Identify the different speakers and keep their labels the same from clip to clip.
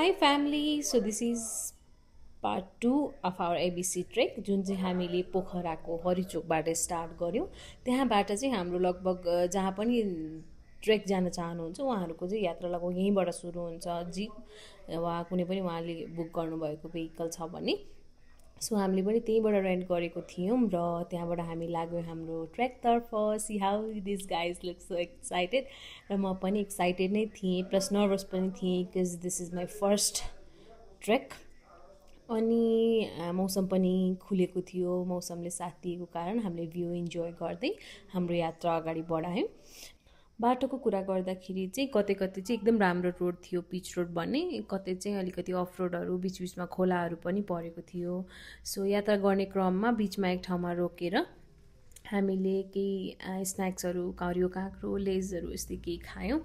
Speaker 1: Hi family, so this is part 2 of our ABC trek जुन चाहिँ हामीले पोखराको हरिचोकबाट start गर्यौं। त्यहाँबाट चाहिँ हाम्रो लगभग जहाँ पनि ट्रेक जान चाहनुहुन्छ उहाँहरूको चाहिँ यात्रा लगभग यहीँबाट सुरु हुन्छ। जीप वा कुनै पनि उहाँले बुक गर्नुभएको भेहिकल छ भने सो हामीले पनि त्यहीँबाट रेन्ट गरेको थियौँ र त्यहाँबाट हामी लाग्यो हाम्रो ट्रेकतर्फ। See how this guys look so excited र म पनि एक्साइटेड नै थिएँ प्लस नर्भस पनि थिएँ because this is my first trek. अनि मौसम पनि खुलेको थियो, मौसमले साथ दिएको कारण हामीले भ्यू इन्जोय गर्दै हाम्रो यात्रा अगाडि बढायौँ। बाटोको कुरा गर्दाखेरि चाहिँ कतै कतै चाहिँ एकदम राम्रो रोड थियो, पिच रोड भन्ने, कतै चाहिँ अलिकति अफ रोडहरू बिचबिचमा खोलाहरू पनि परेको थियो। सो यात्रा गर्ने क्रममा बिचमा एक ठाउँमा रोकेर हामीले केही स्न्याक्सहरू, हरियो काँक्रो, लेजहरू यस्तै केही खायौँ।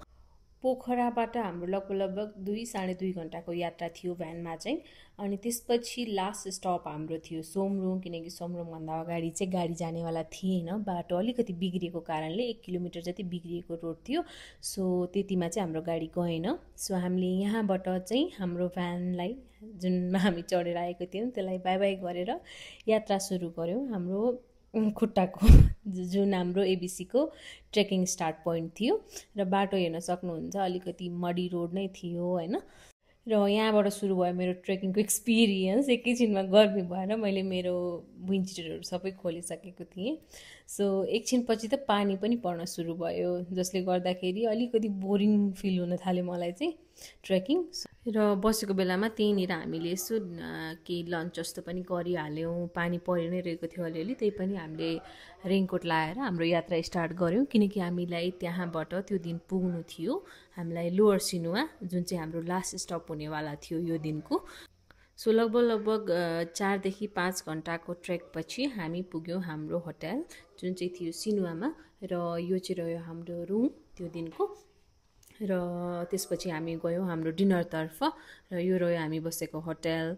Speaker 1: पोखराबाट हाम्रो लगभग 2-2.5 घन्टाको यात्रा थियो भ्यानमा चाहिँ। अनि त्यसपछि लास्ट स्टप हाम्रो थियो सोमरुङ, किनकि सोमरुङभन्दा अगाडि चाहिँ गाडी जानेवाला थिएन। बाटो अलिकति बिग्रिएको कारणले 1 किलोमिटर जति बिग्रिएको रोड थियो, सो त्यतिमा चाहिँ हाम्रो गाडी गएन। सो हामीले यहाँबाट चाहिँ हाम्रो भ्यानलाई जुनमा हामी चढेर आएको थियौँ त्यसलाई बाई बाई गरेर यात्रा सुरु गऱ्यौँ हाम्रो खुट्टाको जुन हाम्रो एबिसीको ट्रेकिङ स्टार्ट पोइन्ट थियो। र बाटो हेर्न सक्नुहुन्छ अलिकति मडी रोड नै थियो हैन। र यहाँबाट सुरु भयो मेरो ट्रेकिङको एक्सपिरियन्स। एकैछिनमा गर्मी भएर मैले मेरो विन्ड सबै खोलिसकेको थिएँ। सो एकछिनपछि त पानी पनि पर्न सुरु भयो, जसले गर्दाखेरि अलिकति बोरिङ फिल हुन थाल्यो मलाई चाहिँ ट्रेकिङ। र बसेको बेलामा त्यहीँनिर हामीले यसो केही लन्च जस्तो पनि गरिहाल्यौँ। पानी परि नै रहेको थियो अलिअलि, त्यही पनि हामीले रेनकोट लाएर हाम्रो यात्रा स्टार्ट गऱ्यौँ, किनकि हामीलाई त्यहाँबाट त्यो दिन पुग्नु थियो हामीलाई लोअर सिनुवा, जुन चाहिँ हाम्रो लास्ट स्टप हुनेवाला थियो यो दिनको। सो लगभग 4देखि 5 घन्टाको ट्रेकपछि हामी पुग्यौँ हाम्रो होटल, जुन चाहिँ थियो सिनुवामा। र यो चाहिँ रह्यो हाम्रो रुम त्यो दिनको। र त्यसपछि हामी गयौँ हाम्रो डिनरतर्फ र यो रह्यो हामी बसेको होटल।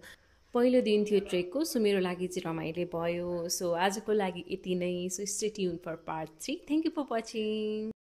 Speaker 1: पहिलो दिन थियो ट्रेकको, सो मेरो लागि चाहिँ रमाइलो भयो। सो आजको लागि यति नै। So stay tuned for part 3। Thank you for watching.